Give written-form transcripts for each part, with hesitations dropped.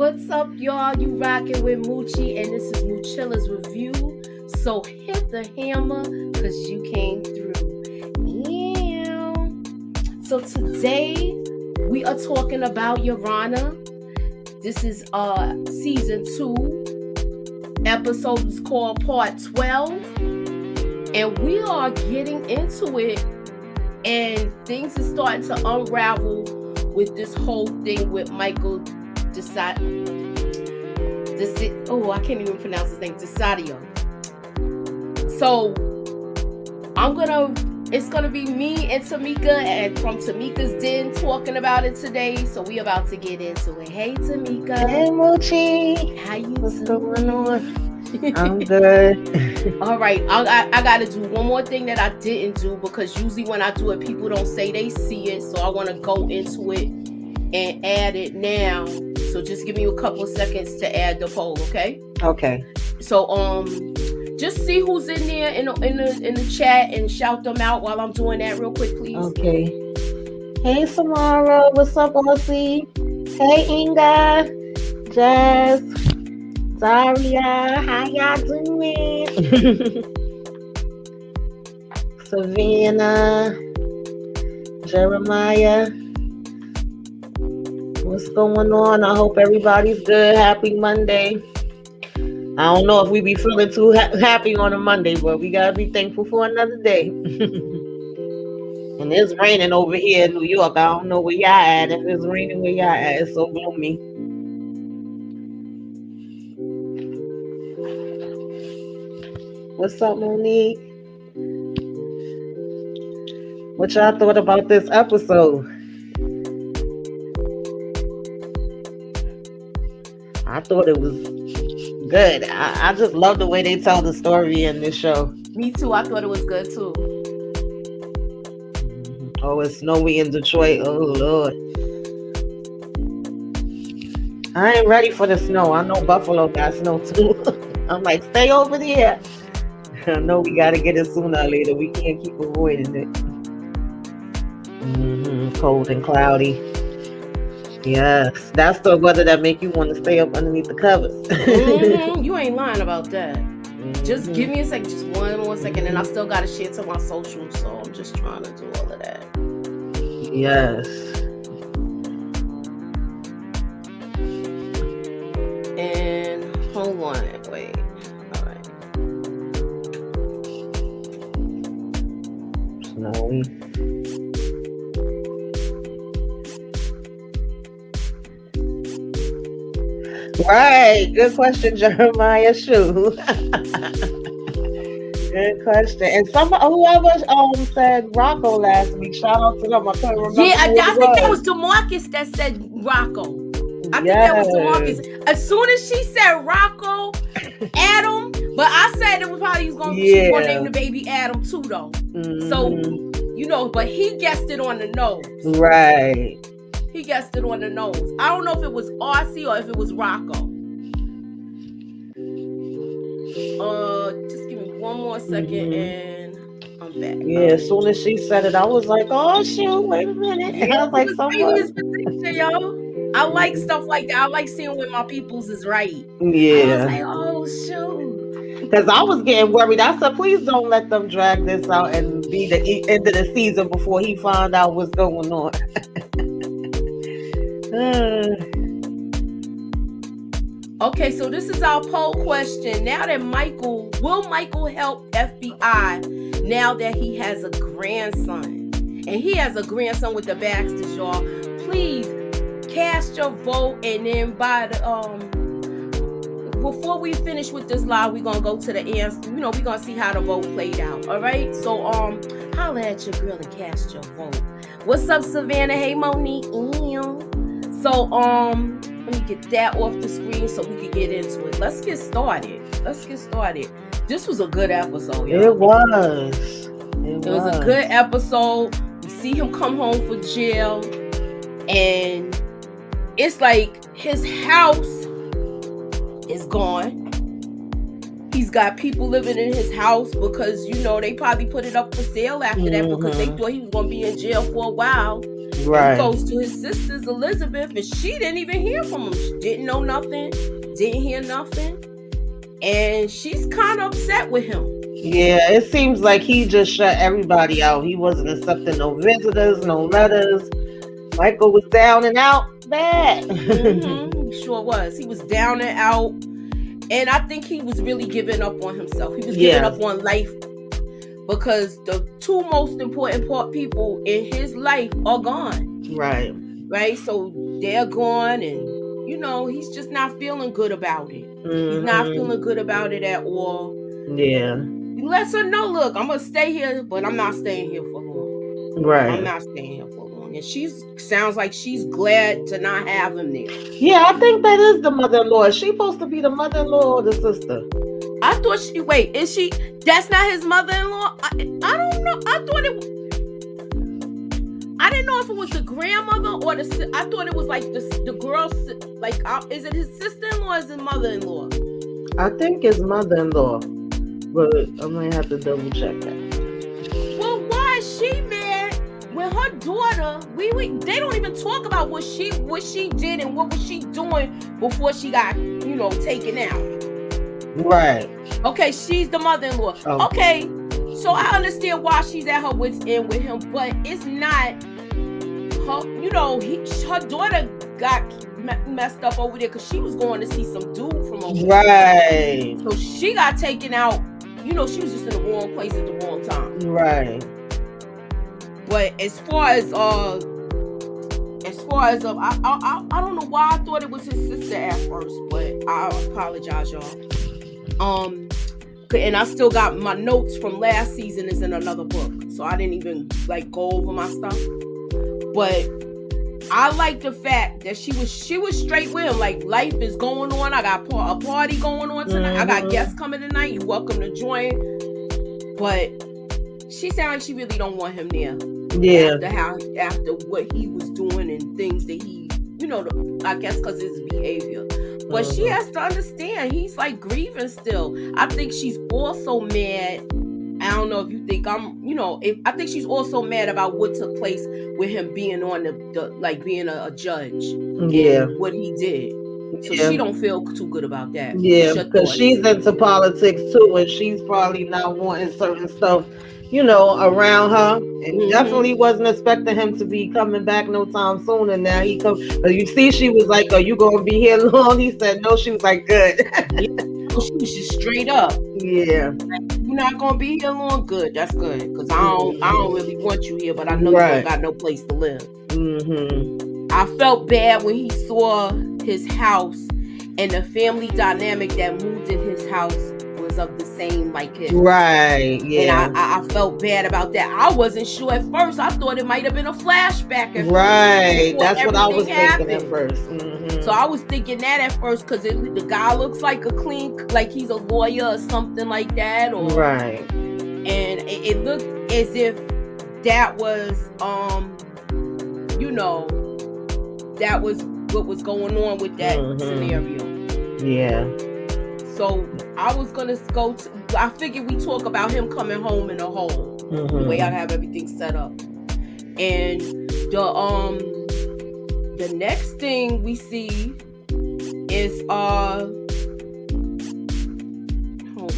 What's up, y'all? You rocking with Moochie, and this is Moochilla's review. So hit the hammer, cause you came through. Yeah. So today we are talking about Your Honor. This is season 2. Episode is called Part 12, and we are getting into it. And things are starting to unravel with this whole thing with Michael Desaito. I can't even pronounce his name. Desaito. So it's gonna be me and Tamika, and from Tamika's Den talking about it today. So we about to get into it. Hey Tamika. Hey Moochie. How you What's doing? going on? I'm good. All right, I gotta do one more thing that I didn't do, because usually when I do it, people don't say they see it. So I want to go into it and add it now. So just give me a couple of seconds to add the poll, okay? Okay. So just see who's in there in the chat and shout them out while I'm doing that real quick, please. Okay. Hey Samara, what's up, Aussie? Hey Inga, Jazz, Zaria, how y'all doing? Savannah, Jeremiah, what's going on? I hope everybody's good. Happy Monday. I don't know if we be feeling too happy on a Monday, but we gotta be thankful for another day. And it's raining over here in New York. I don't know where y'all at. If it's raining where y'all at, it's so gloomy. What's up, Monique? What y'all thought about this episode? I thought it was good. I just love the way they tell the story in this show. Me too. I thought it was good too. Oh, it's snowy in Detroit. Oh, Lord. I ain't ready for the snow. I know Buffalo got snow too. I'm like, stay over there. I know we got to get it sooner or later. We can't keep avoiding it. Cold and cloudy. Yes, that's the weather that make you want to stay up underneath the covers. You ain't lying about that. Just give me a second, just one more second, and I still got to share to my socials, so I'm just trying to do all of that. Yes. And hold on, wait. All right. Snowy. Right. Good question, Jeremiah. Shoot. Good question. And whoever said Rocco last week, shout out to them. I couldn't remember. Yeah, I think that was DeMarcus that said Rocco. I think that was DeMarcus. As soon as she said Rocco, Adam, but I said it was probably she's gonna name the baby Adam too, though. So but he guessed it on the nose. Right. He guessed it on the nose. I don't know if it was Arcee or if it was Rocco. Just give me one more second and I'm back. Yeah, as soon as she said it, I was like, oh shoot, wait a minute. And I was like, I like stuff like that. I like seeing when my peoples is right. Yeah. I was like, oh shoot. Because I was getting worried. I said, please don't let them drag this out and be the end of the season before he found out what's going on. Okay, so this is our poll question. Now that will Michael help FBI now that he has a grandson? And he has a grandson with the Baxters, y'all. Please cast your vote, and then before we finish with this live, we're gonna go to the answer. We're gonna see how the vote played out. All right. So holla at your girl and cast your vote. What's up, Savannah? Hey, Monique. So let me get that off the screen so we can get into it. Let's get started. This was a good episode, y'all. It was a good episode. We see him come home from jail, and it's like his house is gone. He's got people living in his house because they probably put it up for sale after that, because they thought he was gonna be in jail for a while. He Right. goes to his sister's Elizabeth, and she didn't even hear from him. She didn't know nothing, didn't hear nothing, and she's kind of upset with him. Yeah, it seems like he just shut everybody out. He wasn't accepting no visitors, no letters. Michael was down and out bad. He sure was. He was down and out, and I think he was really giving up on himself. He was giving up on life because the two most important people in his life are gone. Right. Right? So they're gone, and he's just not feeling good about it. He's not feeling good about it at all. Yeah. He lets her know, look, I'm gonna stay here, but I'm not staying here for long. Right. I'm not staying here for long. And sounds like she's glad to not have him there. Yeah, I think that is the mother-in-law. Is she supposed to be the mother-in-law or the sister? I thought is she? That's not his mother-in-law? I don't know. I thought I didn't know if it was the grandmother or I thought it was like the girl, like, is it his sister-in-law or is it mother-in-law? I think it's mother-in-law, but I'm going to have to double check that. Well, why is she mad when her daughter, they don't even talk about what she did and what was she doing before she got, taken out. Right. Okay, she's the mother-in-law. Oh. Okay, so I understand why she's at her wit's end with him, but it's not her. Her daughter got messed up over there because she was going to see some dude from over there. Right. So she got taken out. She was just in the wrong place at the wrong time. Right. But as far as I don't know why I thought it was his sister at first, but I apologize, y'all. And I still got my notes from last season is in another book, so I didn't even go over my stuff. But I like the fact that she was straight with him. Like, life is going on. I got a party going on tonight. I got guests coming tonight. You're welcome to join. But she sounds like she really don't want him there. Yeah. After what he was doing and things that he, I guess because his behavior. But she has to understand he's grieving still. I think she's also mad. I don't know if you think I think she's also mad about what took place with him being on being a judge. Yeah. And what he did. So she don't feel too good about that. Yeah, because she's into politics too, and she's probably not wanting certain stuff, around her. And definitely wasn't expecting him to be coming back no time soon. And now he comes. You see, she was like, "Are you gonna be here long?" He said, "No." She was like, "Good." She was just straight up. Yeah. You're not gonna be here long. Good. That's good. Because I don't really want you here, but I know you don't got no place to live. I felt bad when he saw his house and the family dynamic that moved in his house was of the same like his. Right. Yeah. And I felt bad about that. I wasn't sure at first. I thought it might have been a flashback at right. first. That's what I was thinking at first. So I was thinking that at first because the guy looks like like he's a lawyer or something like that. Or, right. And it looked as if that was, that was what was going on with that scenario. Yeah. So I was gonna I figured we talk about him coming home in a hole. The way I have everything set up. And the next thing we see is hold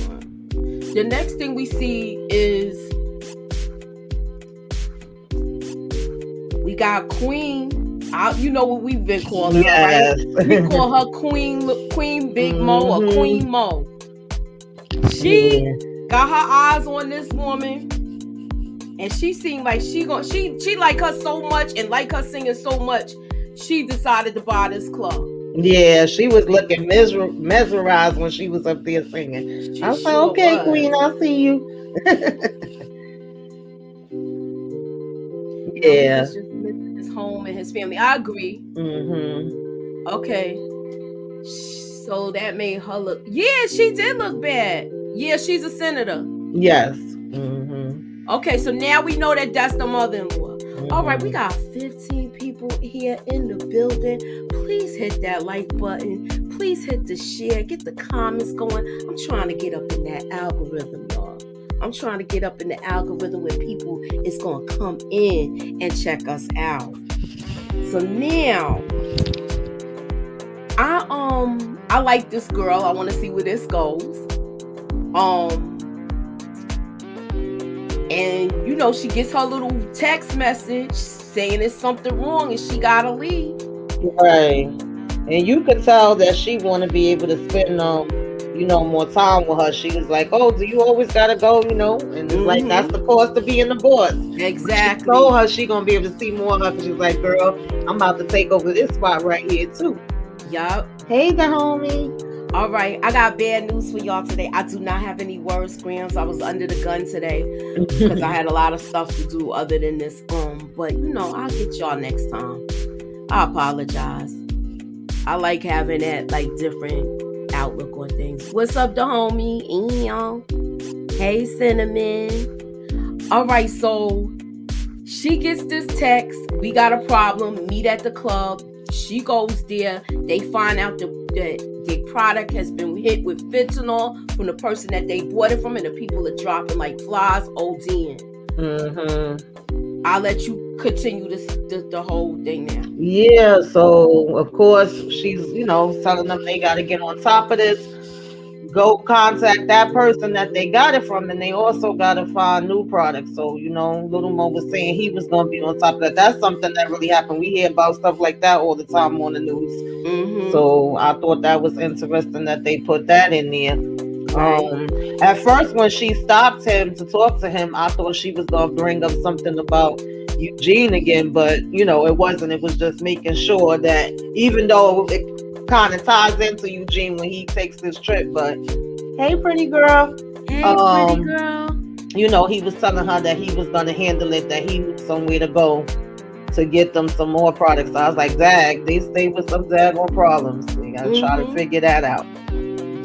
on. The next thing we see is we got Queen. You know what we've been calling her, right? We call her Queen Big Mo or Queen Mo. She got her eyes on this woman, and she seemed like she like her so much and like her singing so much, she decided to buy this club. Yeah, she was looking mesmerized when she was up there singing. I was like, okay, Queen, I'll see you. Yeah. His home and his family. I agree. Okay. So that made her look. Yeah, she did look bad. Yeah, she's a senator. Yes. Okay, so now we know that that's the mother-in-law. All right, we got 15 people here in the building. Please hit that like button. Please hit the share. Get the comments going. I'm trying to get up in that algorithm, y'all. I'm trying to get up in the algorithm where people is going to come in and check us out. So now, I like this girl. I want to see where this goes. And she gets her little text message saying there's something wrong and she gotta leave. Right. And you could tell that she want to be able to spend more time with her. She was like, "Oh, do you always gotta go?" And it's like that's the cost of being the boss. Exactly. She told her she gonna be able to see more of her because she's like, "Girl, I'm about to take over this spot right here too." Yup. Hey, the homie. All right, I got bad news for y'all today. I do not have any word scrams. I was under the gun today because I had a lot of stuff to do other than this. But I'll get y'all next time. I apologize. I like having that different outlook on things. What's up, the homie? Hey, Cinnamon. All right, so she gets this text. We got a problem. Meet at the club. She goes there. They find out that the product has been hit with fentanyl from the person that they bought it from, and the people are dropping like flies, ODing. I'll let you continue the whole thing now. Yeah, so of course she's telling them they got to get on top of this. Go contact that person that they got it from, and they also got to find new products. So Little Mo was saying he was going to be on top of that. That's something that really happened. We hear about stuff like that all the time on the news. So I thought that was interesting that they put that in there. At first, when she stopped him to talk to him, I thought she was going to bring up something about Eugene again, but it wasn't. It was just making sure that even though it kind of ties into Eugene when he takes this trip, but hey, pretty girl. Hey, pretty girl. He was telling her that he was going to handle it, that he knew somewhere to go to get them some more products. So I was like, Dag, they stay with some daggone problems. You got to try to figure that out.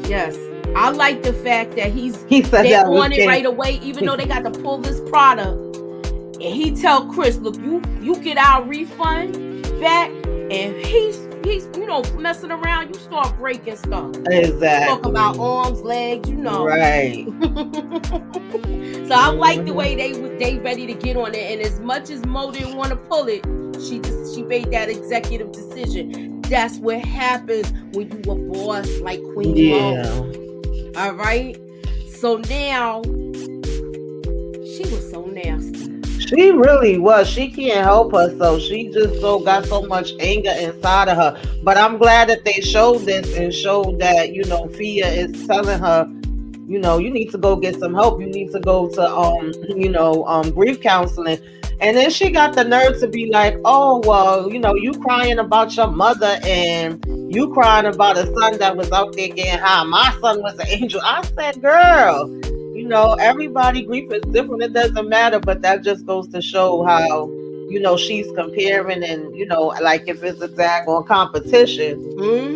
Yes. I like the fact that he said they that want it right away, even though they got to pull this product. And he tell Chris, look, you get our refund back, and he's messing around. You start breaking stuff. Exactly. Talk about arms, legs, Right. So I like the way they ready to get on it. And as much as Mo didn't want to pull it, she made that executive decision. That's what happens when you a boss like Queen Mo. All right. So now she was so nasty. She really was. She can't help herself. She just got so much anger inside of her. But I'm glad that they showed this and showed that, Fia is telling her, you need to go get some help. You need to go to, grief counseling. And then she got the nerve to be like, oh, well, you crying about your mother and you crying about a son that was out there getting high. My son was an angel. I said, girl, everybody grief is different. It doesn't matter. But that just goes to show how, she's comparing and, like if it's a daggone competition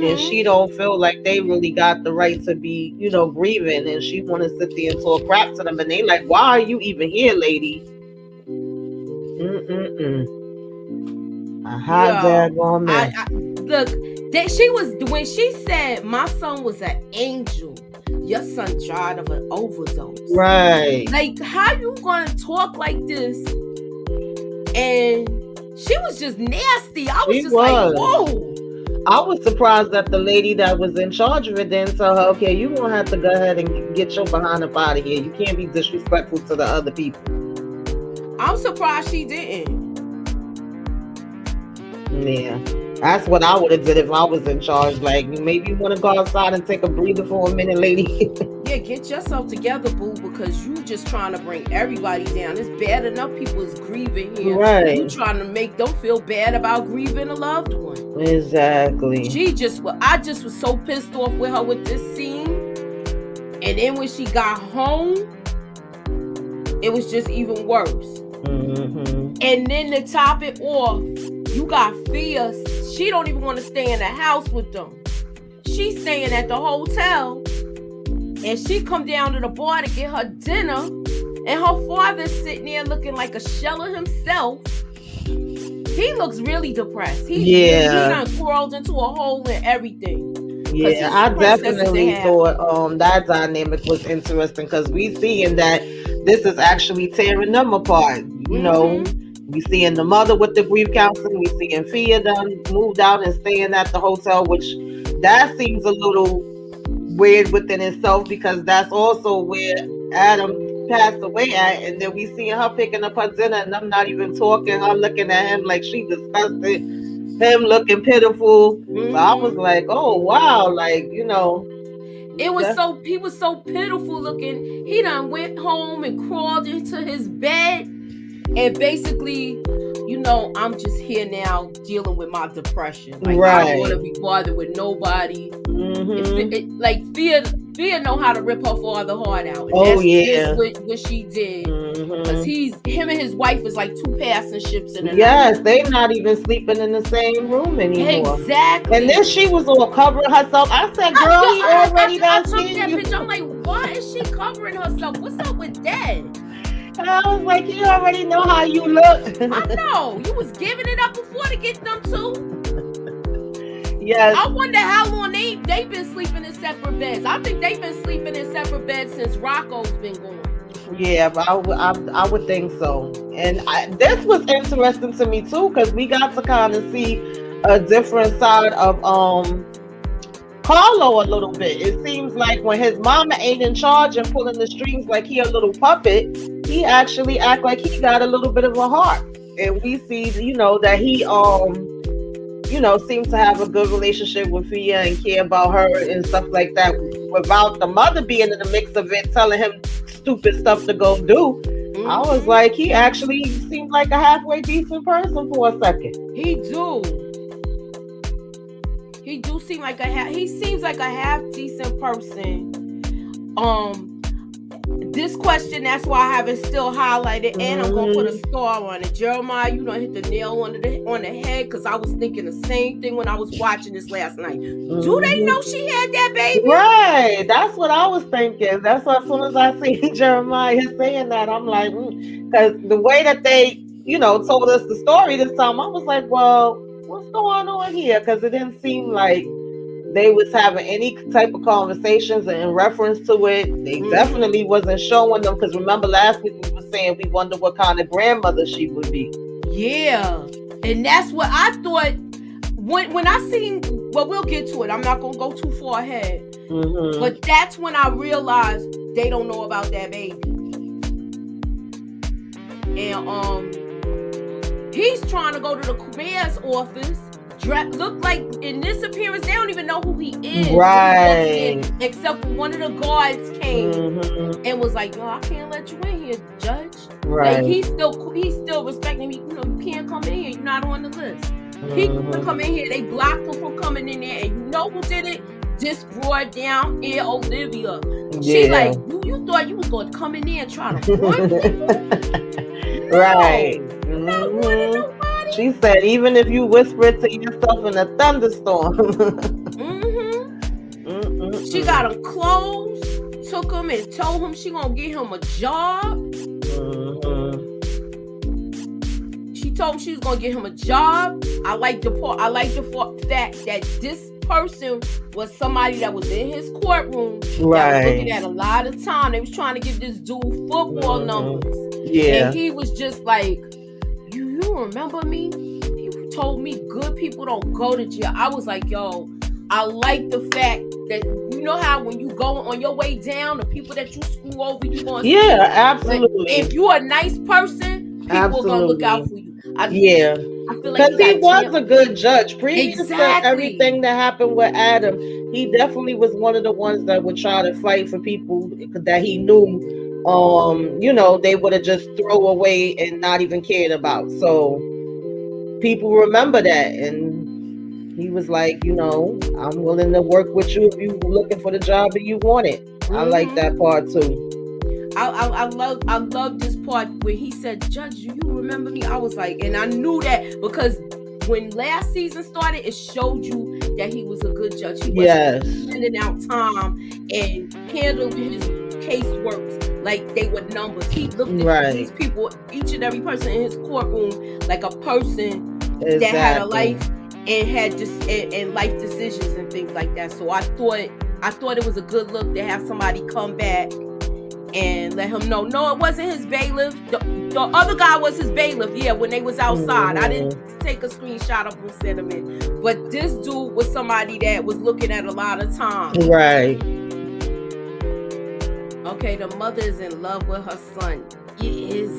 and she don't feel like they really got the right to be, grieving, and she want to sit there and talk crap to them. And they like, why are you even here, lady? A hot daggone man. Look, she was, when she said my son was an angel, your son died of an overdose. Right. Like, how you gonna talk like this? And she was just nasty. I was like, whoa. I was surprised that the lady that was in charge of it didn't tell her, okay, you're going to have to go ahead and get your behind up out of here. You can't be disrespectful to the other people. I'm surprised she didn't. Yeah. That's what I would have did if I was in charge. Like, maybe you want to go outside and take a breather for a minute, lady. Yeah, get yourself together, boo, because you just trying to bring everybody down. It's bad enough people is grieving here. Right. You trying to make them feel bad about grieving a loved one. Exactly. I just was so pissed off with her with this scene. And then when she got home, it was just even worse. Mm-hmm. And then to top it off, you got Fia. She don't even want to stay in the house with them. She's staying at the hotel. And she come down to the bar to get her dinner. And her father's sitting there looking like a shell of himself. He looks really depressed. He done crawled into a hole and everything. Yeah, I definitely thought that dynamic was interesting because we seeing that this is actually tearing them apart. You know, We seeing the mother with the grief counseling. We seeing Fia done moved out and staying at the hotel, which that seems a little weird within itself because that's also where Adam passed away at. And then we seeing her picking up her dinner and them not even talking. Her looking at him like she disgusted. Him looking pitiful. So I was like, oh wow, like he was so pitiful looking. He done went home and crawled into his bed and basically, I'm just here now dealing with my depression. Like I don't want to be bothered with nobody. Like Fia know how to rip her father heart out. And that's what she did. Because him and his wife was like two passing ships in the night. They not even sleeping in the same room anymore. Exactly. And then she was all covering herself. I said, girl, he already done seen you. Picture. I'm like, why is she covering herself? What's up with that? And I was like, you already know how you look. I know. You was giving it up before to get them two. Yes. I wonder how long they've been sleeping in separate beds. I think they've been sleeping in separate beds since Rocco's been gone. Yeah, but I would think so. And this was interesting to me too, because we got to kind of see a different side of Carlo a little bit. It seems like when his mama ain't in charge and pulling the strings like he a little puppet, he actually act like he got a little bit of a heart. And we see, that he seems to have a good relationship with Fia and care about her and stuff like that, without the mother being in the mix of it, telling him stupid stuff to go do. I was like, he actually seemed like a halfway decent person for a second. He seems like a half decent person. This question, that's why I have it still highlighted, and I'm gonna put a star on it. Jeremiah, you done hit the nail on the head, because I was thinking the same thing when I was watching this last night. Do they know she had that baby? Right, that's what I was thinking. That's why as soon as I see Jeremiah saying that, I'm like, because the way that they, told us the story this time, I was like, well, what's going on here? Because it didn't seem like they was having any type of conversations in reference to it. They definitely wasn't showing them, because remember last week we were saying we wonder what kind of grandmother she would be. Yeah, and that's what I thought when I seen. Well, we'll get to it. I'm not gonna go too far ahead, but that's when I realized they don't know about that baby. And he's trying to go to the mayor's office. Look like in this appearance, they don't even know who he is. Right. Except one of the guards came and was like, "Yo, I can't let you in here, Judge." Right. Like he's still respecting me. You can't come in here. You're not on the list. He couldn't come in here. They blocked him from coming in there. And you know who did it? This brought down here Olivia. She like, you thought you was going to come in there and try to warn people? No, right. Not warning nobody. She said, even if you whisper it to yourself in a thunderstorm. She got him clothes, took him and told him she gonna get him a job. She told him she was gonna get him a job. I like the fact that this person was somebody that was in his courtroom. Right. That was looking at a lot of time. They was trying to give this dude football numbers. Yeah. And he was just like, you remember me? You told me good people don't go to jail. I was like, yo, I like the fact that, how when you go on your way down, the people that you screw over, you going to see. Yeah, absolutely. If you're a nice person, people are going to look out for you. I feel like because he was a good judge. Previous to everything that happened with Adam, he definitely was one of the ones that would try to fight for people that he knew they would have just throw away and not even cared about. So people remember that, and he was like, I'm willing to work with you if you were looking for the job that you wanted. I like that part too. I love this part where he said, Judge, do you remember me? I was like, and I knew that because when last season started, it showed you that he was a good judge. He was spending out time and handled his casework like they were numbers. He looked at these people, each and every person in his courtroom, like a person that had a life and had and life decisions and things like that. So I thought it was a good look to have somebody come back and let him know, no, it wasn't his bailiff. The other guy was his bailiff. Yeah, when they was outside, I Mm-hmm. didn't take a screenshot of Blue Cinnamon, but this dude was somebody that was looking at a lot of time. Right. Okay, the mother is in love with her son. It is.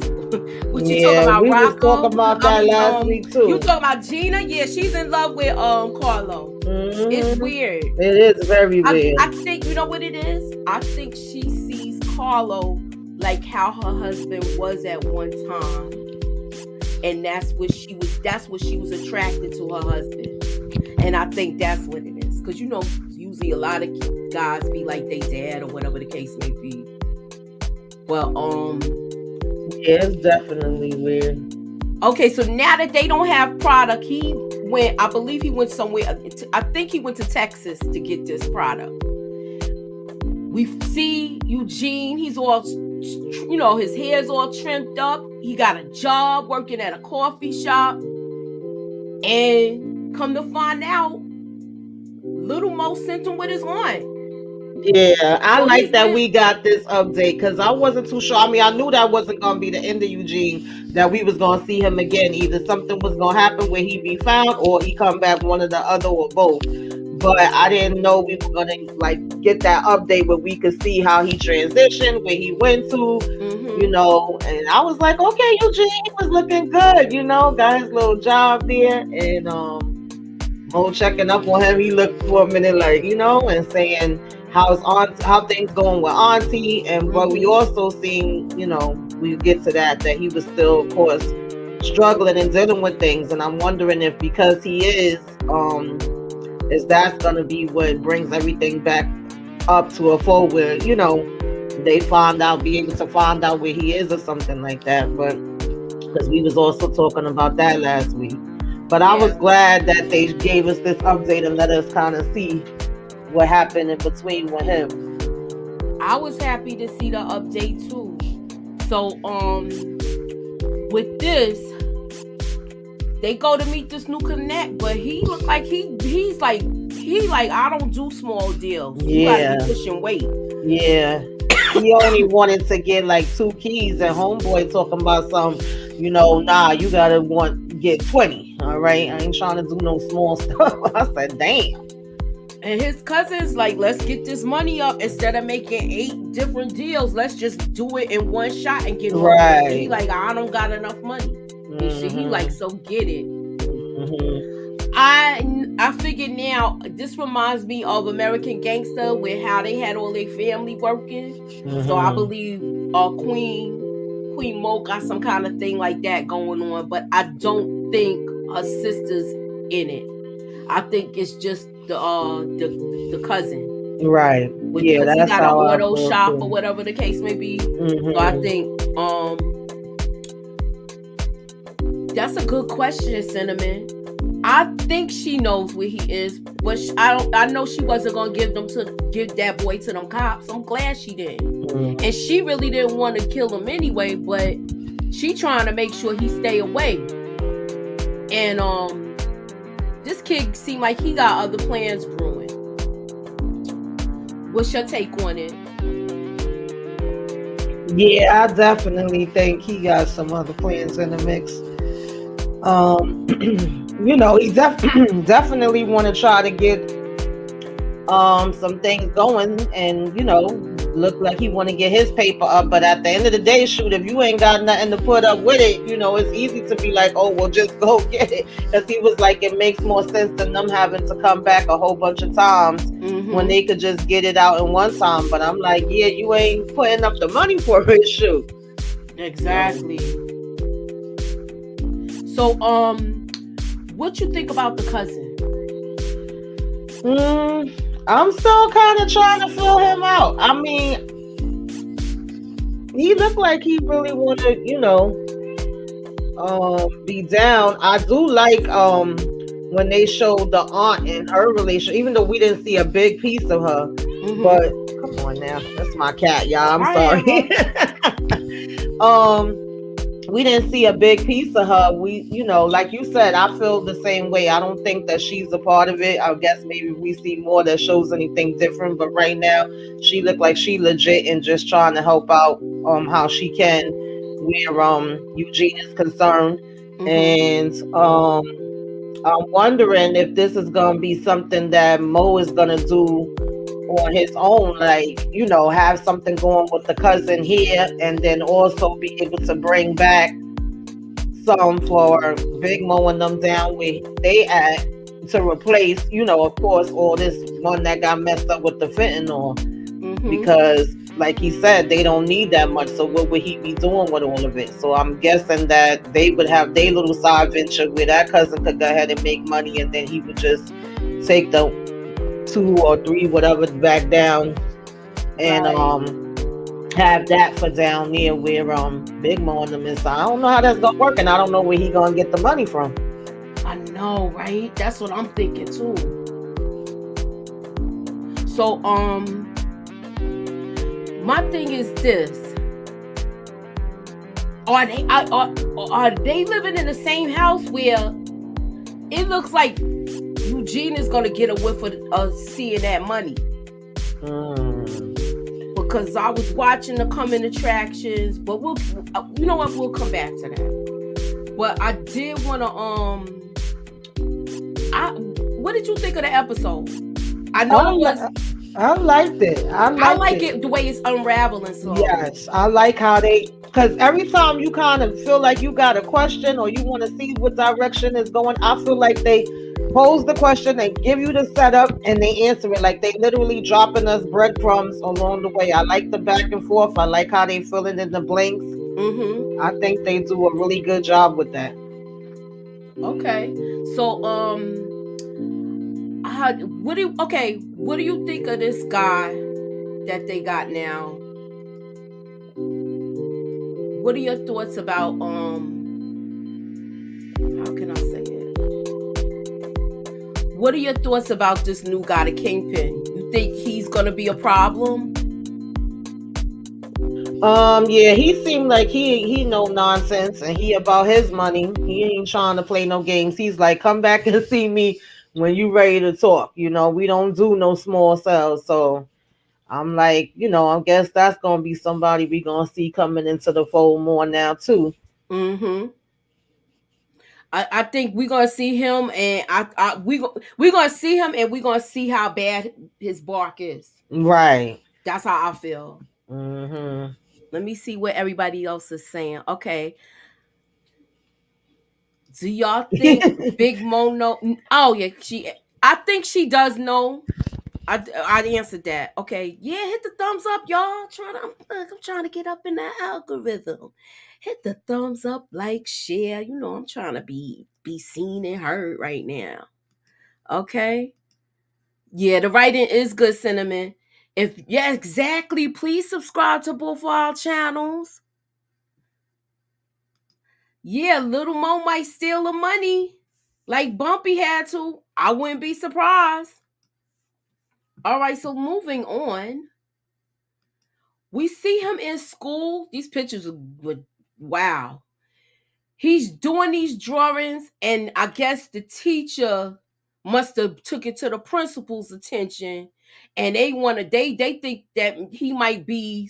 What you Yeah, talking about, we was Rocco? talking about that last week too. You talking about Gina? Yeah, she's in love with Carlo. Mm-hmm. It's weird. It is very weird. I think, you know what it is? I think she sees Carlo like how her husband was at one time. And that's what she was attracted to her husband. And I think that's what it is. Because, you know, usually a lot of guys be like they dad or whatever the case may be. Well, yeah, it's definitely weird. Okay, so now that they don't have product, I believe he went somewhere. I think he went to Texas to get this product. We see Eugene, he's all, you know, his hair's all trimmed up. He got a job working at a coffee shop. And come to find out, Little Mo sent him with his aunt. Yeah, I like that we got this update because I wasn't too sure. I mean, I knew that wasn't going to be the end of Eugene, that we was going to see him again. Either something was going to happen where he be found or he come back, one or the other or both. But I didn't know we were going to like get that update where we could see how he transitioned, where he went to, you know. And I was like, okay, Eugene was looking good, you know, got his little job there. And Mo checking up on him, he looked for a minute like, you know, and saying how things going with Auntie. And but we also seen, you know, we get to that he was still, of course, struggling and dealing with things. And I'm wondering if because he is that's gonna be what brings everything back up to a full where, you know, they be able to find out where he is or something like that. But because we was also talking about that last week. But I was glad that they gave us this update and let us kind of see what happened in between with him. I was happy to see the update too. So with this, they go to meet this new connect, but he looked like he's like I don't do small deals. You gotta be pushing weight. Yeah. He only wanted to get like 2 keys, and homeboy talking about some, you know, nah, you gotta get 20. All right, I ain't trying to do no small stuff. I said, damn. And his cousin's like, let's get this money up instead of making 8 different deals. Let's just do it in one shot and get it right. He like, I don't got enough money. You see, he like, so get it. I figured now this reminds me of American Gangster, where how they had all their family working. So I believe Queen Mo got some kind of thing like that going on, but I don't think her sister's in it. I think it's just the cousin. Right. Yeah, that's he got how an auto shop or whatever the case may be. So I think that's a good question, Cinnamon. I think she knows where he is, but I know she wasn't gonna give that boy to them cops. I'm glad she didn't. And she really didn't want to kill him anyway, but she trying to make sure he stay away. And this kid seemed like he got other plans brewing. What's your take on it? Yeah, I definitely think he got some other plans in the mix. You know, he definitely want to try to get some things going, and you know, look like he want to get his paper up. But at the end of the day, shoot, if you ain't got nothing to put up with it, you know, it's easy to be like, oh, well, just go get it. Because he was like, it makes more sense than them having to come back a whole bunch of times when they could just get it out in one time. But I'm like, yeah, you ain't putting up the money for it, shoot. Exactly. So, what you think about the cousin? I'm still kind of trying to fill him out. I mean, he looked like he really wanted, you know, be down. I do like when they showed the aunt and her relation, even though we didn't see a big piece of her. But come on now, that's my cat, y'all. I'm sorry. We didn't see a big piece of her. We, you know, like you said, I feel the same way. I don't think that she's a part of it. I guess maybe we see more that shows anything different. But right now, she looked like she legit and just trying to help out how she can, where Eugene is concerned. Mm-hmm. And I'm wondering if this is gonna be something that Mo is gonna do on his own, like, have something going with the cousin here, and then also be able to bring back some for Big Mo and them down where they at, to replace, of course, all this one that got messed up with the fentanyl. Mm-hmm. Because, like he said, they don't need that much. So what would he be doing with all of it? So I'm guessing that they would have their little side venture where that cousin could go ahead and make money, and then he would just take the 2 or 3 whatever back down, and Right. have that for down there where Big Mo and them is. So I don't know how that's gonna work, and I don't know where he gonna get the money from. I know, right? That's what I'm thinking too. So, my thing is this: are they living in the same house where it looks like Eugene is gonna get a whiff of seeing that money? Mm. Because I was watching the coming attractions, but you know what? We'll come back to that. But I did want to what did you think of the episode? I know it was. I liked it. I like it the way it's unraveling slowly. Yes, I like how because every time you kind of feel like you got a question or you want to see what direction is going, I feel like they pose the question, they give you the setup, and they answer it. Like they literally dropping us breadcrumbs along the way. I like the back and forth. I like how they fill it in the blanks. Mm-hmm. I think they do a really good job with that. Okay. So what do you think of this guy that they got now? What are your thoughts about how can I say it? What are your thoughts about this new guy, the Kingpin? You think he's gonna be a problem? Yeah, he seemed like he no nonsense, and he about his money. He ain't trying to play no games. He's like, come back and see me when you ready to talk. We don't do no small cells. So I'm like, I guess that's gonna be somebody we gonna see coming into the fold more now too. Mm-hmm. I think we're gonna see him, and we're gonna see him, and we're gonna see how bad his bark is. Right. That's how I feel. Mm-hmm. Let me see what everybody else is saying. Okay. Do y'all think Big Mo know? Oh yeah, I think she does know. I answered that. Okay, yeah, hit the thumbs up, y'all. I'm trying to get up in that algorithm. Hit the thumbs up, like, share. I'm trying to be seen and heard right now. Okay. Yeah, the writing is good, Cinnamon. Exactly. Please subscribe to both of our channels. Yeah, Little Mo might steal the money like Bumpy had to. I wouldn't be surprised. All right, so moving on. We see him in school. These pictures were wow. He's doing these drawings, and I guess the teacher must have took it to the principal's attention, and they think that he might be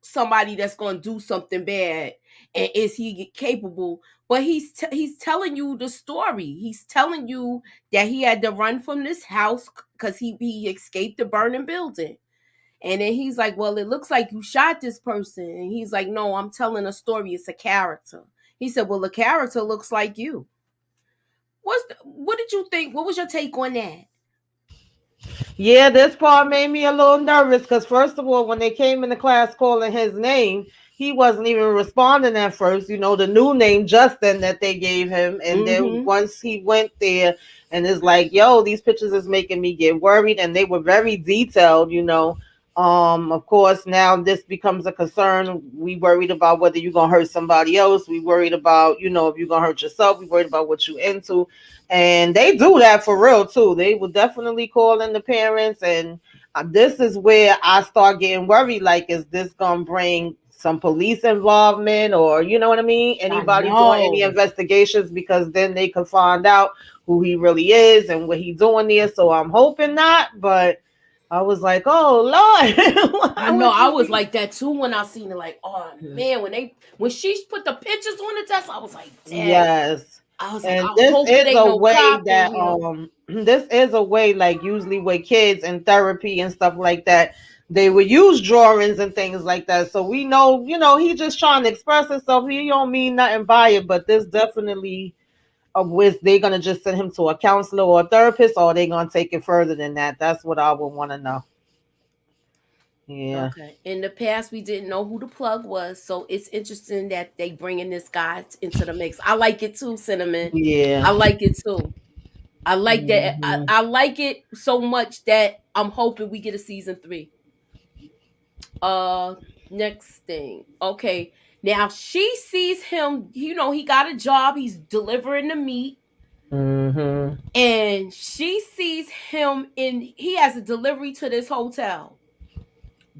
somebody that's going to do something bad, and is he capable? But he's telling you the story. He's telling you that he had to run from this house because he escaped the burning building. And then he's like, well, it looks like you shot this person. And he's like, no, I'm telling a story. It's a character. He said, well, the character looks like you. What did you think? What was your take on that? Yeah, this part made me a little nervous because, first of all, when they came into class calling his name, he wasn't even responding at first. The new name, Justin, that they gave him. And then Mm-hmm. once he went there and is like, yo, these pictures is making me get worried. And they were very detailed. Of course, now this becomes a concern. We worried about whether you're gonna hurt somebody else. We worried about, if you're gonna hurt yourself. We worried about what you into. And they do that for real too. They will definitely call in the parents, and this is where I start getting worried. Like, is this gonna bring some police involvement, or you know what I mean? I Anybody doing any know. investigations? Because then they could find out who he really is and what he's doing there. So I'm hoping not, but I was like, oh Lord, I why know would I you was be? like that too when I seen it. Like, oh man, when she put the pictures on the test, I was like, dang. Yes. I was like, And I this hope it is ain't a no way cop in that here. this is a way like usually with kids and therapy and stuff like that, they would use drawings and things like that. So we know, he just trying to express himself. He don't mean nothing by it, but this definitely of which they're gonna just send him to a counselor or a therapist, or they gonna take it further than that. That's what I would want to know. Yeah. Okay. In the past, we didn't know who the plug was, so it's interesting that they bringing this guy into the mix. I like it too, Cinnamon. Yeah. I like it too. I like that. Hmm. I like it so much that I'm hoping we get a season 3. Uh, next thing. Okay. Now she sees him. He got a job. He's delivering the meat, Hmm. and she sees him in. He has a delivery to this hotel,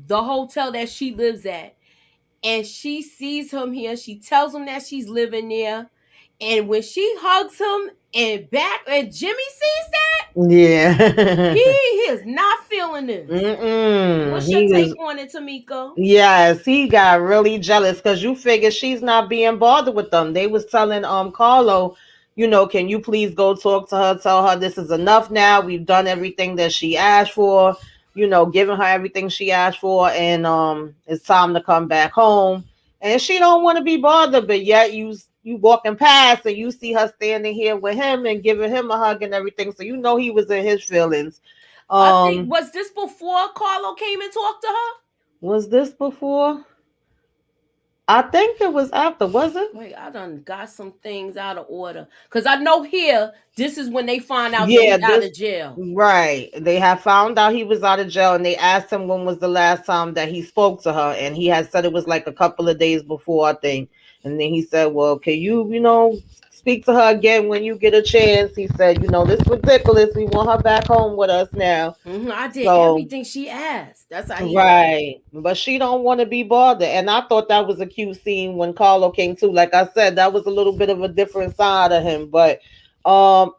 the hotel that she lives at, and she sees him here. She tells him that she's living there, and when she hugs him and Jimmy sees that, he Yeah. he is not feeling this. Mm-mm. What's your He take was. on it, Tamika? Yes, he got really jealous because you figure she's not being bothered with them. They was telling Carlo, can you please go talk to her, tell her this is enough now. We've done everything that she asked for, giving her everything she asked for, and it's time to come back home. And she don't want to be bothered, but yet you walking past and you see her standing here with him and giving him a hug and everything. So he was in his feelings. I think Um, was this before Carlo came and talked to her? was this before? I think it was after, was it? Wait, I done got some things out of order. Cause I know here, this is when they find out that Yeah, he out this of jail. right. They have found out he was out of jail and they asked him when was the last time that he spoke to her. And he had said it was like a couple of days before, I think. And then he said, well, can you, speak to her again when you get a chance? He said, this is ridiculous. We want her back home with us now. I did So everything she asked. That's how he was. right. But she don't want to be bothered. And I thought that was a cute scene when Carlo came too. Like I said, that was a little bit of a different side of him. But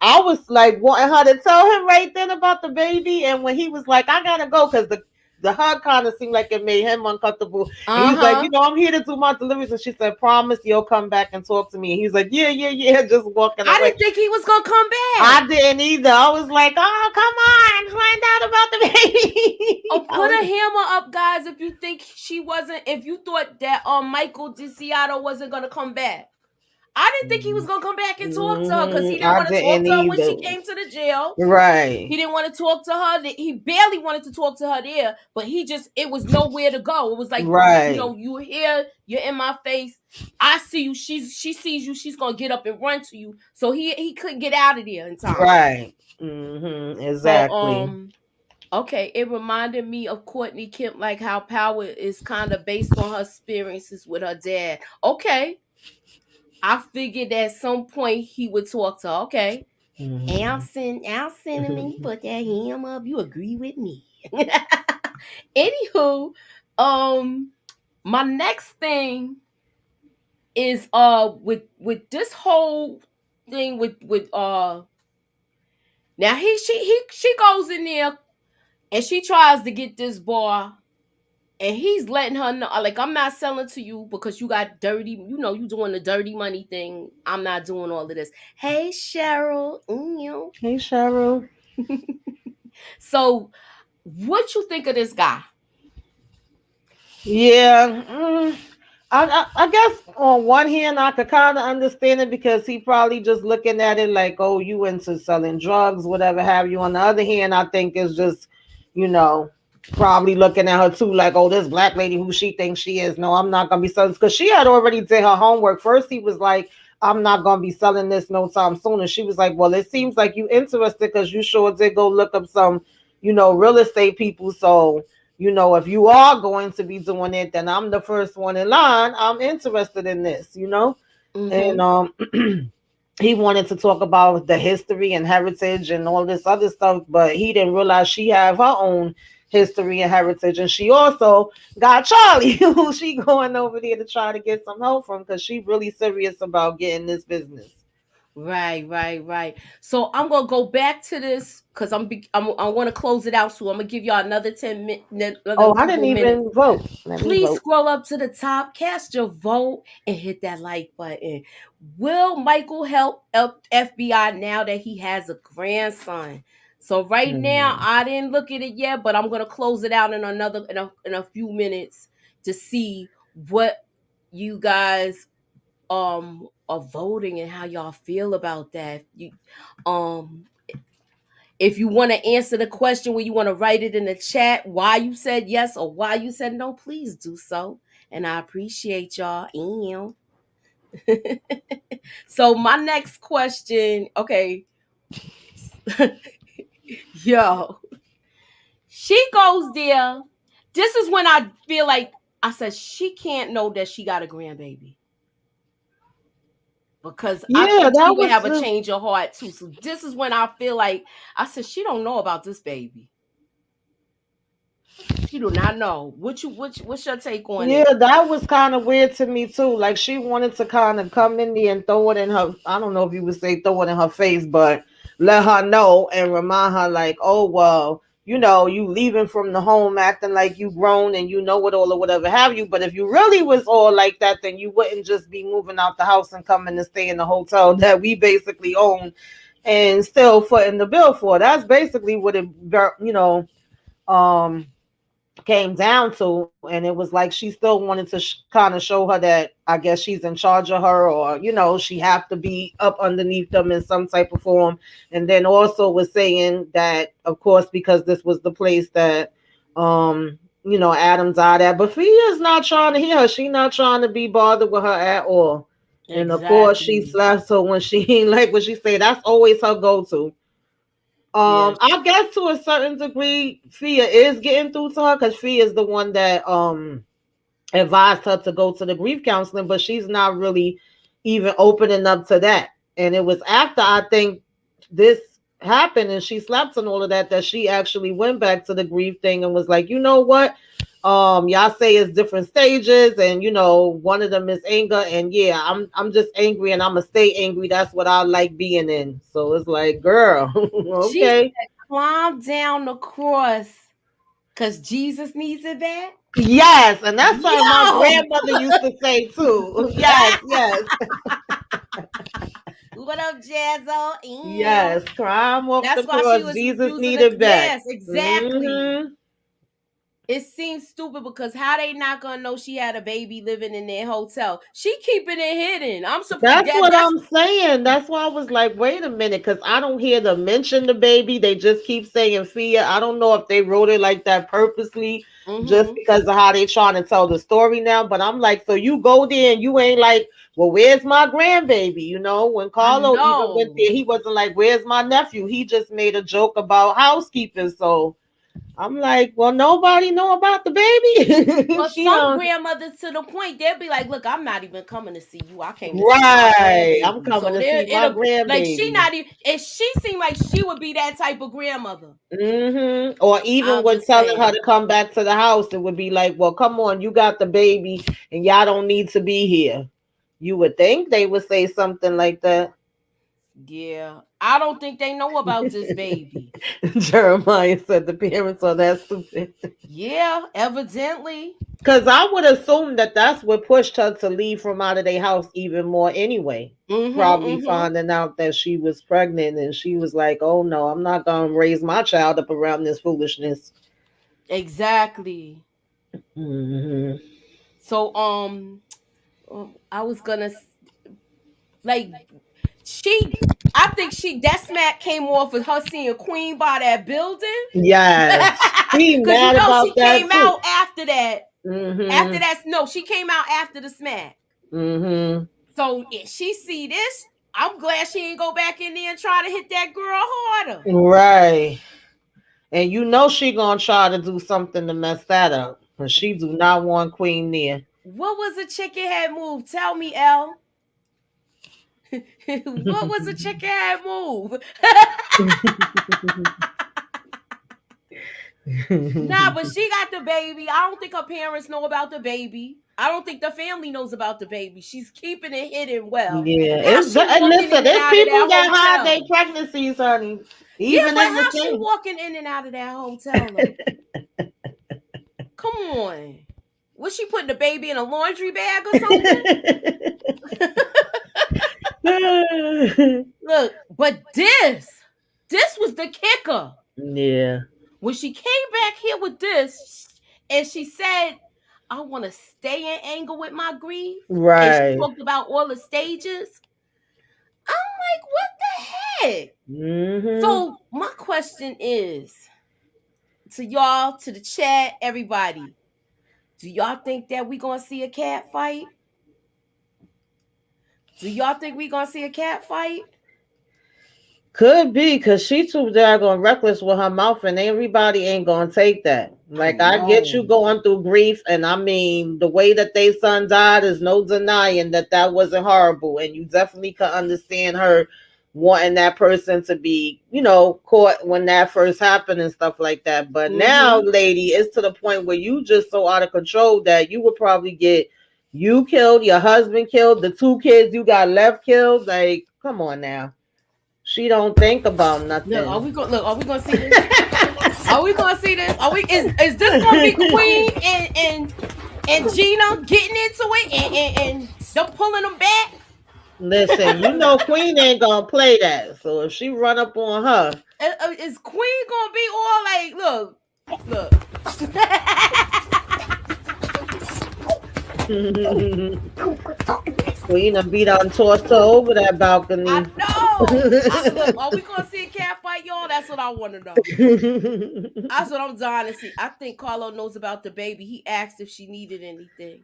I was like wanting her to tell him right then about the baby. And when he was like, I gotta go, because the hug kind of seemed like it made him uncomfortable. And Uh he's like, huh. I'm here to do my deliveries. And she said, promise you'll come back and talk to me. And he's like, yeah, yeah, yeah, just walking I away. didn't think he was gonna come back. I didn't either. I was like, oh, come on, find out about the Oh, baby. I put a was hammer up, guys, if you think she wasn't. If you thought that Michael Desaito wasn't gonna come back. I didn't think he was gonna come back and talk to her because he didn't I want to talk didn't to her when either. she came to the jail. He Right. didn't want to talk to her. He barely wanted to talk to her there, but it was nowhere to go. It was like, Right. you're here, you're in my face. I see you. She sees you. She's gonna get up and run to you. So he couldn't get out of there in time. Right. So Exactly. okay, it reminded me of Courtney Kemp, like how power is kind of based on her experiences with her dad. Okay, I figured at some point he would talk to her. Okay, Mhm. Al Cinnamon, you put that ham up. You agree with me? Anywho, um, my next thing is with this whole thing with now she goes in there and she tries to get this boy. And he's letting her know, like, I'm not selling to you because you got dirty, you doing the dirty money thing. I'm not doing all of this. Hey, Cheryl. Hey, Cheryl. So, what you think of this guy? Yeah. I guess on one hand I could kind of understand it because he probably just looking at it like, oh, you into selling drugs, whatever have you. On the other hand, I think it's just, you know, probably looking at her too like, oh, this black lady who she thinks she is. No, I'm not gonna be selling, because she had already did her homework. First, he was like, I'm not gonna be selling this no time soon. And she was like, well, it seems like you interested because you sure did go look up some, real estate people. So if you are going to be doing it, then I'm the first one in line. I'm interested in this. And Mm-hmm. he wanted to talk about the history and heritage and all this other stuff, but he didn't realize she have her own history and heritage, and she also got Charlie, who she going over there to try to get some help from because she really serious about getting this business. Right, right, right. So I'm gonna go back to this because I want to close it out. So I'm gonna give y'all another another Oh, I couple didn't of minutes. even vote. Let me Please vote. scroll up to the top, cast your vote, and hit that like button. Will Michael help FBI now that he has a grandson? So right now, Mhm. I didn't look at it yet, but I'm gonna close it out in in a few minutes to see what you guys are voting and how y'all feel about that. You um if you want to answer the question where you want to write it in the chat why you said yes or why you said no, please do so. And I appreciate y'all. So my next question, okay, yo, she goes there. This is when I feel like I said she can't know that she got a grandbaby because I Yeah, think she that would was have a change of heart too. So this is when I feel like I said she don't know about this baby. She do not know. What's your take on yeah, it? that was kind of weird to me too. Like she wanted to kind of come in there and throw it in her. I don't know if you would say throw it in her face, but let her know and remind her like, oh well, you leaving from the home acting like you grown and you know it all or whatever have you. But if you really was all like that, then you wouldn't just be moving out the house and coming to stay in the hotel that we basically own and still footing the bill for. That's basically what it, um came down to, and it was like she still wanted to kind of show her that I guess she's in charge of her, or she have to be up underneath them in some type of form. And then also was saying that of course because this was the place that Adam died at, but Fia's not trying to hear her. She not trying to be bothered with her at all. And of course she Exactly. slaps her when she like what she say, that's always her go-to. Yes. I guess to a certain degree, Fia is getting through to her because Fia is the one that advised her to go to the grief counseling, but she's not really even opening up to that. And it was after I think this happened and she slapped and all of that she actually went back to the grief thing and was like, you know what? Y'all say it's different stages, and one of them is anger, and yeah, I'm just angry and I'ma stay angry. That's what I like being in. So it's like, girl, She okay. said, climb down the cross because Jesus needs it bad. Yes, and that's something my Yo! grandmother used to say too. Yes, yes, What up, Jazzo? Ew. yes. Climb off the That's why she cross. was Jesus refusing to. needed back. Yes, exactly. Hmm. It seems stupid because how they not gonna know she had a baby living in their hotel? She keeping it hidden. I'm surprised. That's what That's I'm saying. That's why I was like, wait a minute, because I don't hear them mention the baby. They just keep saying Fia. I don't know if they wrote it like that purposely, just mm-hmm. because of how they trying to tell the story now. But I'm like, so you go there and you ain't like, well, where's my grandbaby? When I Carlo even went know. there, he wasn't like, where's my nephew? He just made a joke about housekeeping. So I'm like, well, nobody know about the baby. Well, She some on grandmothers to the point they'll be like, "Look, I'm not even coming to see you. I came to see my right. I'm grandbaby." coming So to there, see my it'll like she grandbaby. not even. And she seemed like she would be that type of grandmother. Or even I'm when just telling her saying. to come back to the house, it would be like, well, come on, you got the baby and y'all don't need to be here. You would think they would say something like that. Yeah, I don't think they know about this baby. Jeremiah said the parents are that stupid. Yeah, evidently. Because I would assume that that's what pushed her to leave from out of their house even more anyway. Mm-hmm. Probably Mm-hmm. finding out that she was pregnant and she was like, oh no, I'm not going to raise my child up around this foolishness. Exactly. Hmm. So I was gonna like she. I think that smack came off of her seeing Queen by that building. Yes. She Cause you mad know about she that came too. out after that. After Hmm. that, no, she came out after the smack. Hmm. So if she see this, I'm glad she didn't go back in there and try to hit that girl harder. Right. And she gonna try to do something to mess that up. Cause she do not want Queen near. What was the chicken head move? Tell me, Elle. What was the chicken head move? Nah, but she got the baby. I don't think her parents know about the baby. I don't think the family knows about the baby. She's keeping it hidden well. Yeah, How's she and walking listen, in and it's out of people that that hide their hotel? pregnancies, honey. Yeah, Even but in the how's she thing. walking in and out of that hotel though? Come on. Was she putting the baby in a laundry bag or something? Look, but this was the kicker. Yeah. When she came back here with this, and she said, I want to stay in anger with my grief. And she Right. talked about all the stages. I'm like, what the heck? Mm-hmm. So my question is to y'all, to the chat, everybody, do y'all think that we gonna see a cat fight? Do y'all think we gonna see a cat fight? Could be because she too daggone reckless with her mouth, and everybody ain't gonna take that. I Like I get you know. going through grief, and I mean the way that they son died is no denying that that wasn't horrible, and you definitely can understand her wanting that person to be, caught when that first happened and stuff like that. But now, Mm-hmm. lady, it's to the point where you just so out of control that you would probably get you killed, your husband killed, the two kids you got left killed. Like, come on now. She don't think about Look, nothing. are we gonna see this? Are we gonna see this? Are we is this gonna be Queen and Gina getting into it and them pulling them back? Listen, Queen ain't gonna play that. So if she run up on her, Is Queen gonna be all like, look? Queen and beat on tossed her over that I balcony. know. Look, are we gonna see a cat fight, y'all? That's what I want to know. That's what I'm dying to see. I think Carlo knows about the baby. He asked if she needed anything.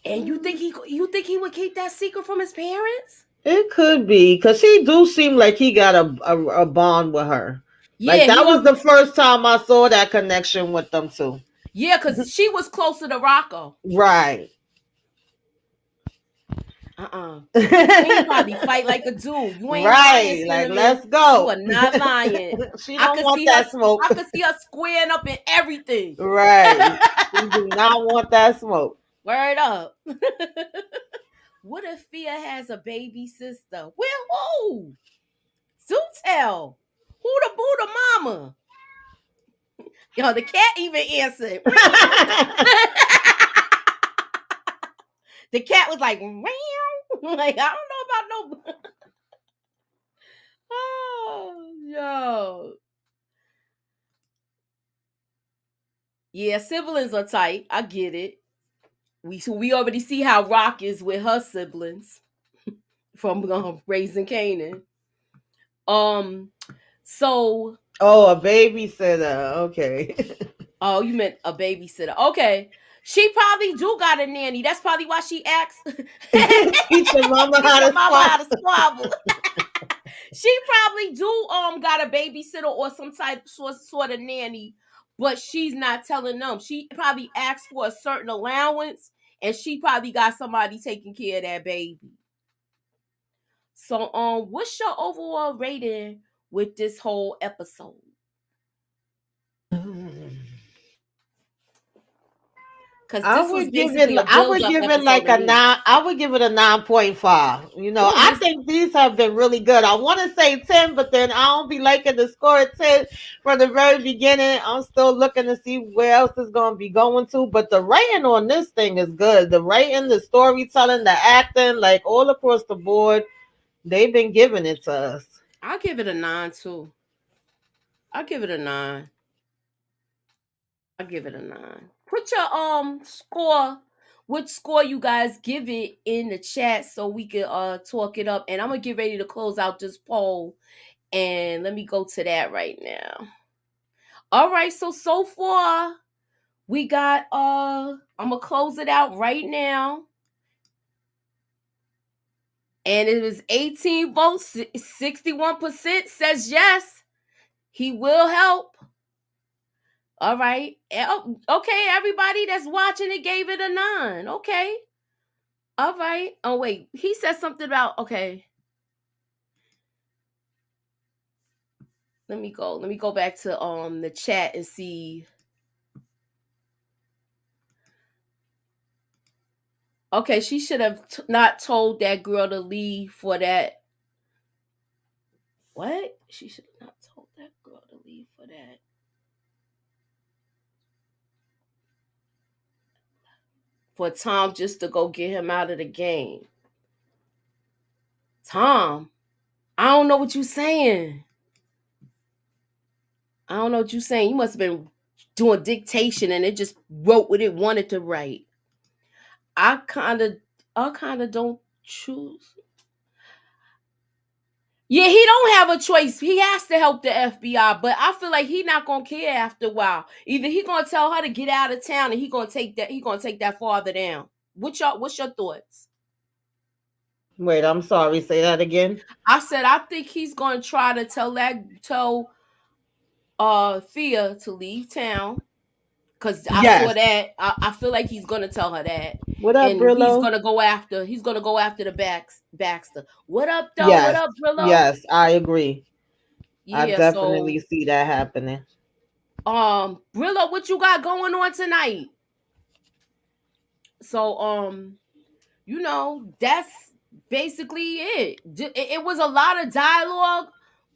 And you think he would keep that secret from his parents? It could be because he do seem like he got a bond with her. Like Yeah, he that was the already. first time I saw that connection with them two. Yeah, because she was closer to Rocco. Right. Queen probably fight like a dude. You ain't lying, Right. Like Cinnamon. let's You go. are not lying. She I don't could want see her. that smoke. I could see her squaring up in everything. Right. She do not want that smoke. Word up. What if Fia has a baby sister? Well, who? Do tell. Who the mama? Yo, the cat even answered. The cat was like, meow. Like, I don't know about no. Oh, yo. Yeah, siblings are tight. I get it. We already see how Rock is with her siblings from raising Canaan. Um, so Oh, a babysitter. Okay. oh, you meant a babysitter. Okay. She probably do got a nanny. That's probably why she acts. Teach your mama Teach how your to mama how to squabble. squabble. She probably do got a babysitter or some type sort of nanny, but she's not telling them. She probably asked for a certain allowance, and she probably got somebody taking care of that baby. So, what's your overall rating with this whole episode? Because this was basically a I would build-up give it episode like to a me. 9. I would give it a 9.5. Oh, I this think these have been really good. I want to say 10, but then I don't be liking the score at 10 from the very beginning. I'm still looking to see where else it's going to be going to. But the writing on this thing is good. The writing, the storytelling, the acting, like all across the board, they've been giving it to us. I'll give it a 9 too. I'll give it a 9. I'll give it a 9. Put your score, what score you guys give it in the chat so we can talk it up. And I'm gonna get ready to close out this poll. And let me go to that right now. All right, so far we got I'm gonna close it out right now. And it was 18 votes, 61% says yes, he will help. All right. Okay, everybody that's watching it gave it a 9. Okay. All right. Oh wait, he said something about okay. Let me go back to the chat and see. Okay, she should have not told that girl to leave for that. What? She should have not told that girl to leave for that. For Tom just to go get him out of the game. Tom, I don't know what you saying. I don't know what you saying. You must have been doing dictation and it just wrote what it wanted to write. I kind of don't choose. Yeah, he don't have a choice. He has to help the FBI, but I feel like he not gonna care after a while. Either he gonna tell her to get out of town, and he gonna take that father down. What's your thoughts? Wait, I'm sorry. Say that again. I said I think he's gonna try to tell Thea to leave town because I saw Yes. that. I feel like he's gonna tell her that, What up, and Brillo? he's gonna go after the Baxter. What up though? What Yes. up, Brillo? Yes, I agree. I Yeah. definitely So see that happening. Brillo, what you got going on tonight? So that's basically it. It was a lot of dialogue,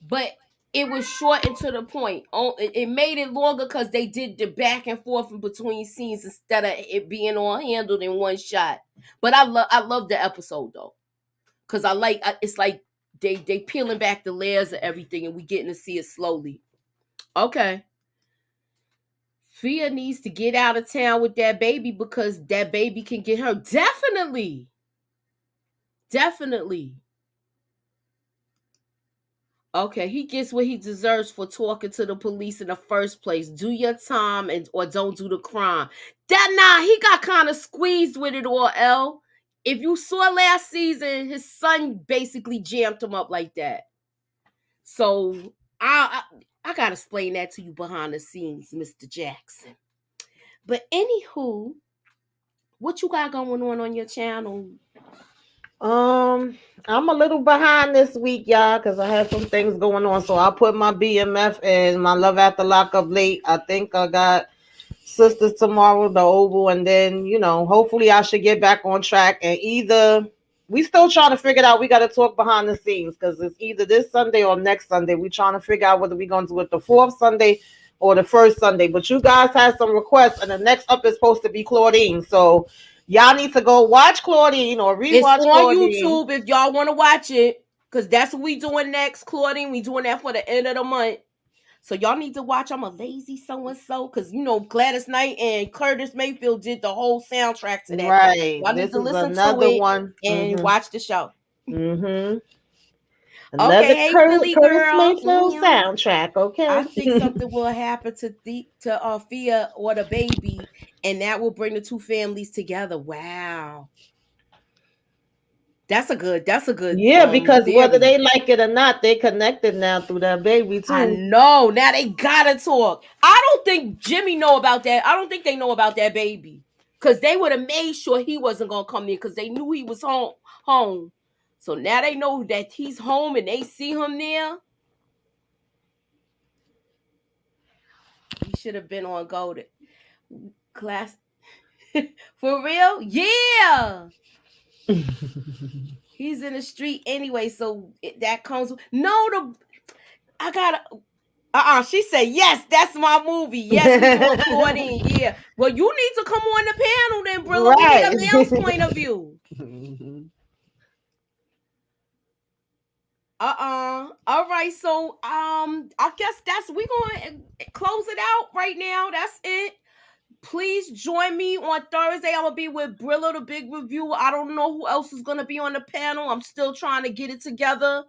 but it was short and to the point. It made it longer because they did the back and forth in between scenes instead of it being all handled in one shot. But I love the episode though, because it's like they peeling back the layers of everything and we getting to see it slowly. Okay. Fia needs to get out of town with that baby because that baby can get her. Definitely. Definitely. Okay, he gets what he deserves for talking to the police in the first place. Do your time and or don't do the crime. He got kind of squeezed with it all, L. If you saw last season, his son basically jammed him up like that. So I gotta explain that to you behind the scenes, Mr. Jackson. But anywho, what you got going on your channel? Um, I'm a little behind this week, y'all, because I had some things going on. So I put my BMF and my Love After Lockup late. I think I got Sisters tomorrow, the Oval, and then hopefully I should get back on track. And either we still trying to figure it out. We got to talk behind the scenes because it's either this Sunday or next Sunday. We trying to figure out whether we gonna do it the fourth Sunday or the first Sunday. But you guys had some requests, and the next up is supposed to be Claudine. So y'all need to go watch Claudine or It's rewatch on Claudine. YouTube if y'all want to watch it. Cause that's what we doing next, Claudine. We doing that for the end of the month. So y'all need to watch I'm a Lazy So and So. Cause Gladys Knight and Curtis Mayfield did the whole soundtrack to that thing. Right. Y'all need This to is listen to another it one. and Mm-hmm. watch the show. Mm-hmm. Okay, Another hey Philly Curtis girl. Mayfield soundtrack. I Okay. think something will happen to Fia or the baby, and that will bring the two families together. Wow. That's a good Yeah, because whether theory. they like it or not, they connected now through that baby I too. know. Now they gotta talk. I don't think Jimmy know about that. I don't think they know about that baby. Cause they would have made sure he wasn't gonna come in because they knew he was home. So now they know that he's home and they see him there. He should have been on Golden Class. For real? Yeah. He's in the street anyway, so that comes. No, I gotta. She said, yes, that's my movie. Yes, we doing Claudine. Yeah. Well, you need to come on the panel then, Brilla. We need a Right. male's point of view. All right. So I guess we gonna close it out right now. That's it. Please join me on Thursday. I'm gonna be with Brilla, the big review. I don't know who else is gonna be on the panel. I'm still trying to get it together.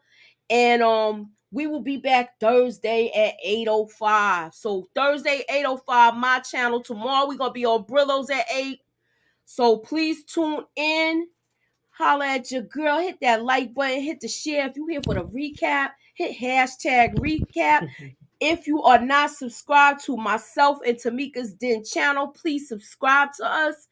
And we will be back Thursday at 8:05. So Thursday 8:05, my channel. Tomorrow we're gonna be on Brillo's at 8. So please tune in. Holla at your girl. Hit that like button. Hit the share. If you're here for the recap, hit hashtag recap. If you are not subscribed to myself and Tamika's Den channel, please subscribe to us.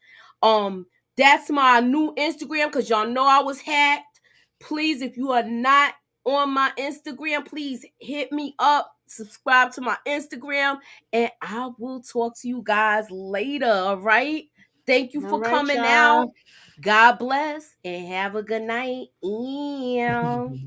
That's my new Instagram because y'all know I was hacked. Please, if you are not on my Instagram, please hit me up. Subscribe to my Instagram, and I will talk to you guys later. All right. Thank you All for right, coming y'all. out. God bless and have a good night. Ew.